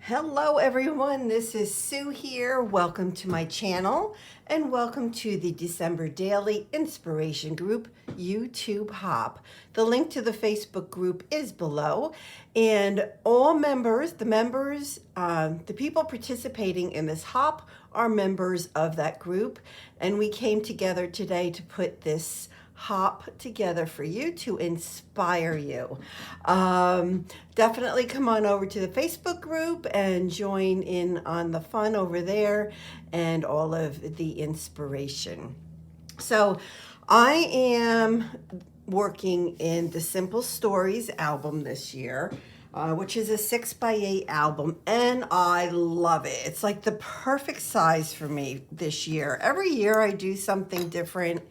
Hello everyone, this is Sue here. Welcome to my channel and welcome to the December Daily Inspiration Group YouTube Hop. The link to the Facebook group is below, and all members, the people participating in this hop are members of that group, and we came together today to put this hop together for you to inspire you. Definitely come on over to the Facebook group and join in on the fun over there and all of the inspiration. So I am working in the Simple Stories album this year, which is a 6x8 album, and I love it. It's like the perfect size for me this year. Every year I do something different,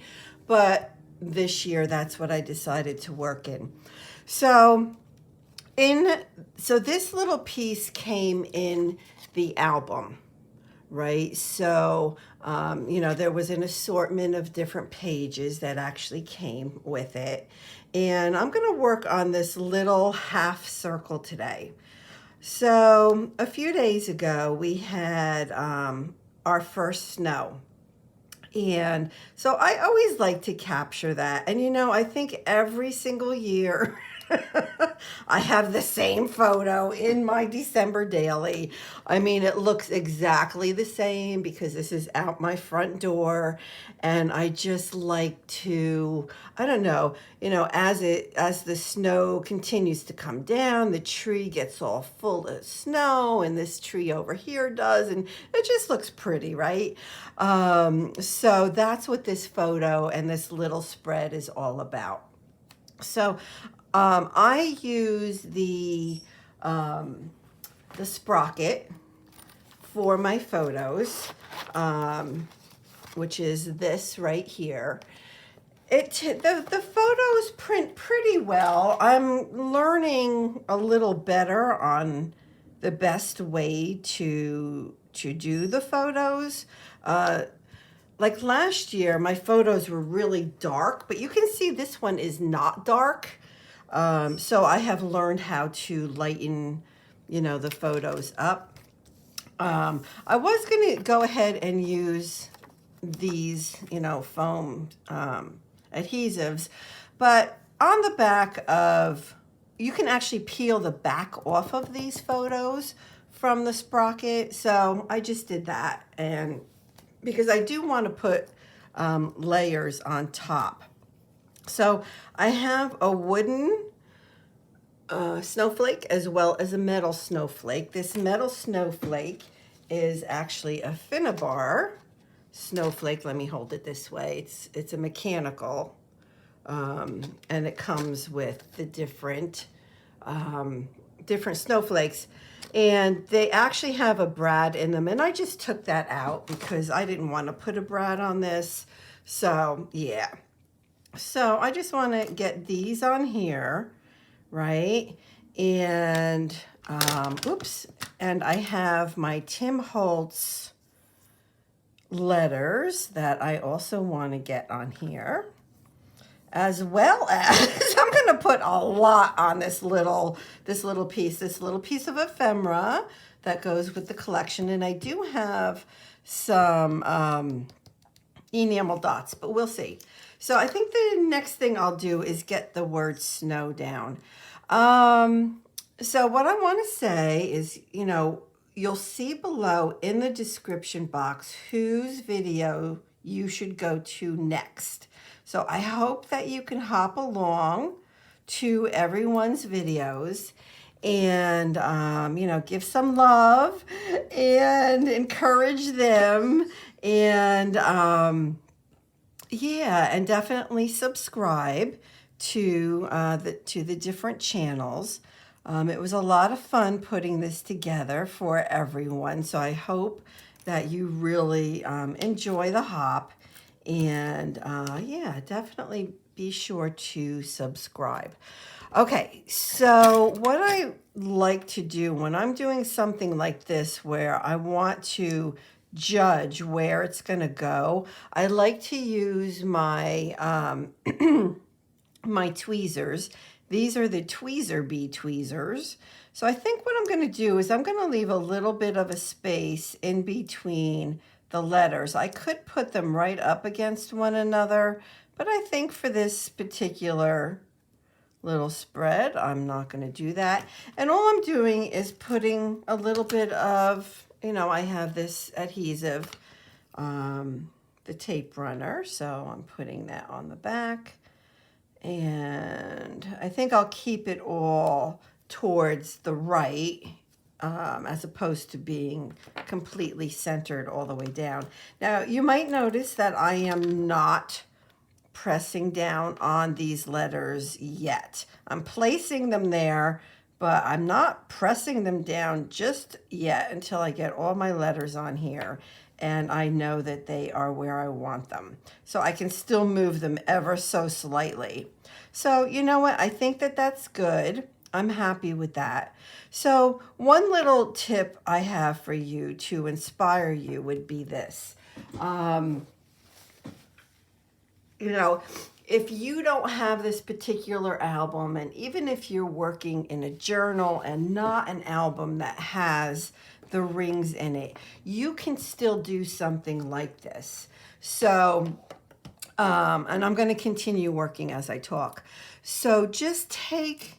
but this year that's what I decided to work in. So this little piece came in the album, right? So there was an assortment of different pages that actually came with it, and I'm going to work on this little half circle today. So a few days ago we had our first snow. And so I always like to capture that. And I think every single year I have the same photo in my December daily. I mean, it looks exactly the same because this is out my front door. And I just like to, I don't know, as the snow continues to come down, the tree gets all full of snow, and this tree over here does, and it just looks pretty, right? So that's what this photo and this little spread is all about. So I use the sprocket for my photos, which is this right here. The photos print pretty well. I'm learning a little better on the best way to do the photos. Like last year, my photos were really dark, but you can see this one is not dark. So I have learned how to lighten, the photos up. I was going to go ahead and use these, foam adhesives, but on the back you can actually peel the back off of these photos from the sprocket. So I just did that, and because I do want to put layers on top. So I have a wooden snowflake as well as a metal snowflake. This metal snowflake is actually a Finnabar snowflake. Let me hold it this way. It's a mechanical, and it comes with the different snowflakes, and they actually have a brad in them, and I just took that out because I didn't want to put a brad on this. So yeah, so I just want to get these on here, right? And and I have my Tim Holtz letters that I also want to get on here, as well as I'm going to put a lot on this little piece of ephemera that goes with the collection. And I do have some enamel dots, but we'll see. So I think the next thing I'll do is get the word snow down. So what I want to say is, you'll see below in the description box whose video you should go to next. So I hope that you can hop along to everyone's videos and, give some love and encourage them, and, and definitely subscribe to the different channels. It was a lot of fun putting this together for everyone, so I hope that you really enjoy the hop, and definitely be sure to subscribe. Okay, so what I like to do when I'm doing something like this where I want to judge where it's going to go, I like to use my my tweezers. These are the Tweezer Bee tweezers. So I think what I'm going to do is I'm going to leave a little bit of a space in between the letters. I could put them right up against one another, but I think for this particular little spread, I'm not going to do that. And all I'm doing is putting a little bit of, I have this adhesive, the tape runner, so I'm putting that on the back. And I think I'll keep it all towards the right, as opposed to being completely centered all the way down. Now, you might notice that I am not pressing down on these letters yet. I'm placing them there, but I'm not pressing them down just yet until I get all my letters on here and I know that they are where I want them. So I can still move them ever so slightly. So you know what? I think that that's good. I'm happy with that. So one little tip I have for you to inspire you would be this. If you don't have this particular album, and even if you're working in a journal and not an album that has the rings in it, you can still do something like this. So, and I'm going to continue working as I talk. So just take,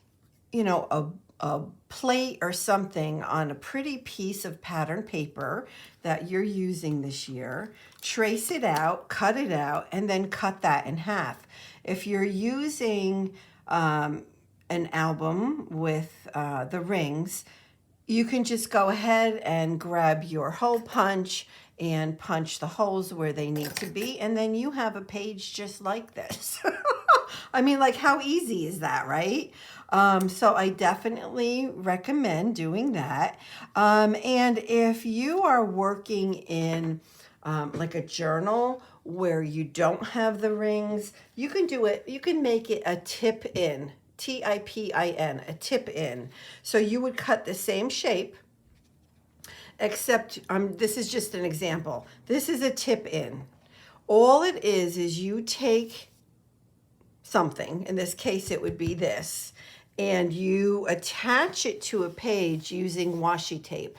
a plate or something on a pretty piece of pattern paper that you're using this year, trace it out, cut it out, and then cut that in half. If you're using an album with the rings, you can just go ahead and grab your hole punch and punch the holes where they need to be, and then you have a page just like this. I mean, like, how easy is that, right? So I definitely recommend doing that. And if you are working in like a journal where you don't have the rings, you can do it. You can make it a tip in, TIPIN, a tip in. So you would cut the same shape, except this is just an example. This is a tip in. All it is you take something, in this case it would be this, and you attach it to a page using washi tape.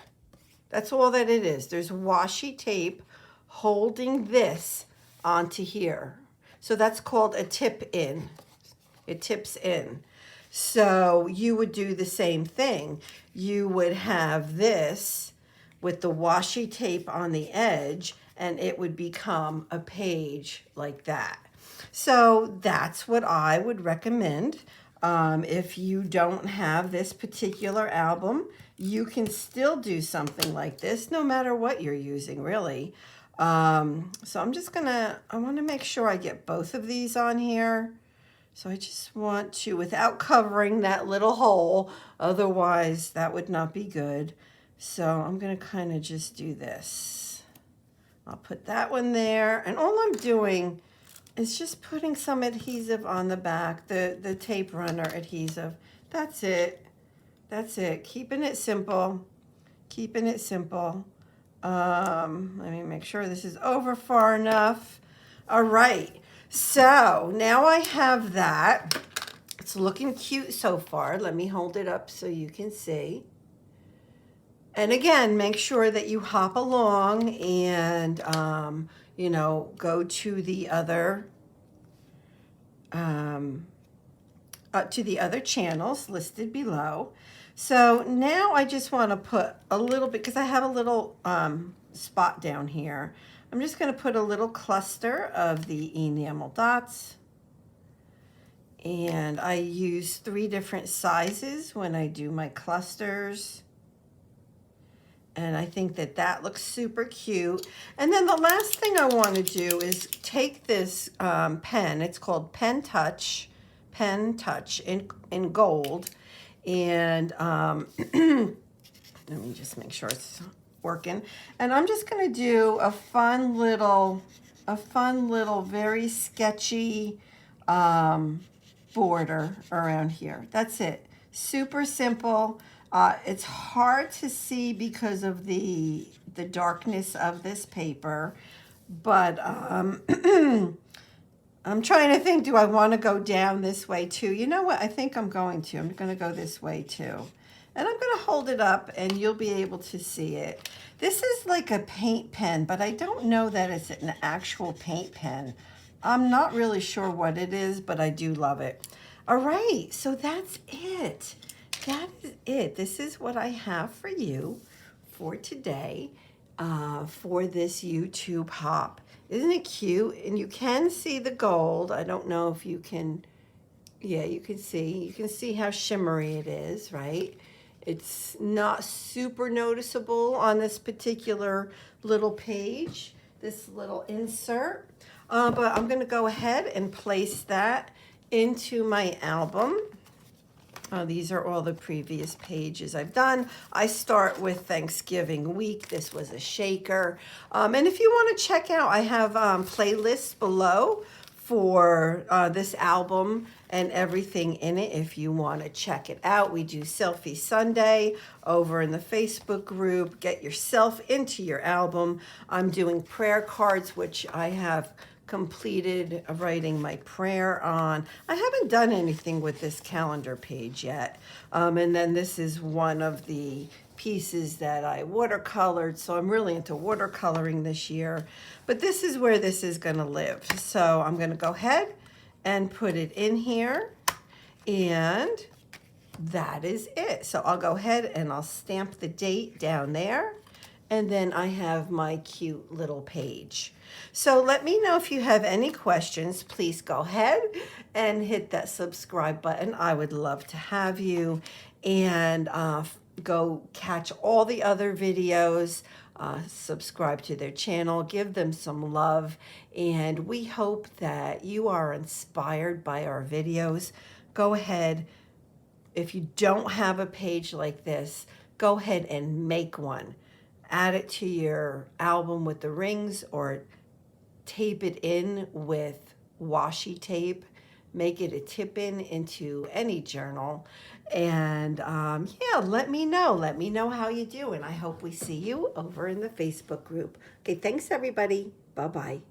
That's all that it is. There's washi tape holding this onto here. So that's called a tip in. It tips in. So you would do the same thing. You would have this with the washi tape on the edge, and it would become a page like that. So that's what I would recommend. If you don't have this particular album, you can still do something like this no matter what you're using, really. So I'm just I want to make sure I get both of these on here. So I just want to, without covering that little hole, otherwise that would not be good. So I'm going to kind of just do this. I'll put that one there, and all I'm doing is just putting some adhesive on the back, the tape runner adhesive. That's it. That's it. Keeping it simple. Keeping it simple. Let me make sure this is over far enough. All right. So now I have that. It's looking cute so far. Let me hold it up so you can see. And again, make sure that you hop along and, go to the other channels listed below. So now I just want to put a little bit, because I have a little spot down here. I'm just going to put a little cluster of the enamel dots. And I use 3 different sizes when I do my clusters. And I think that looks super cute. And then the last thing I want to do is take this pen. It's called Pen Touch in gold. And let me just make sure it's working. And I'm just going to do a fun little, very sketchy border around here. That's it. Super simple. It's hard to see because of the darkness of this paper, but I'm trying to think, do I want to go down this way too? You know what? I think I'm going to. I'm going to go this way too. And I'm going to hold it up and you'll be able to see it. This is like a paint pen, but I don't know that it's an actual paint pen. I'm not really sure what it is, but I do love it. All right, so that's it. That is it. This is what I have for you for today for this YouTube hop. Isn't it cute? And you can see the gold. I don't know if you can, yeah, you can see how shimmery it is, right? It's not super noticeable on this particular little page, this little insert, but I'm going to go ahead and place that into my album. These are all the previous pages I've done. I start with Thanksgiving week. This was a shaker. And if you want to check out, I have playlists below for this album and everything in it if you want to check it out. We do Selfie Sunday over in the Facebook group. Get yourself into your album. I'm doing prayer cards, which I have completed writing my prayer on. I haven't done anything with this calendar page yet. And then this is one of the pieces that I watercolored. So I'm really into watercoloring this year. But this is where this is going to live. So I'm going to go ahead and put it in here. And that is it. So I'll go ahead and I'll stamp the date down there. And then I have my cute little page. So let me know if you have any questions. Please go ahead and hit that subscribe button. I would love to have you. And go catch all the other videos. Subscribe to their channel. Give them some love. And we hope that you are inspired by our videos. Go ahead. If you don't have a page like this, go ahead and make one. Add it to your album with the rings or tape it in with washi tape. Make it a tip-in into any journal. And yeah, let me know. Let me know how you do. And I hope we see you over in the Facebook group. Okay, thanks everybody. Bye-bye.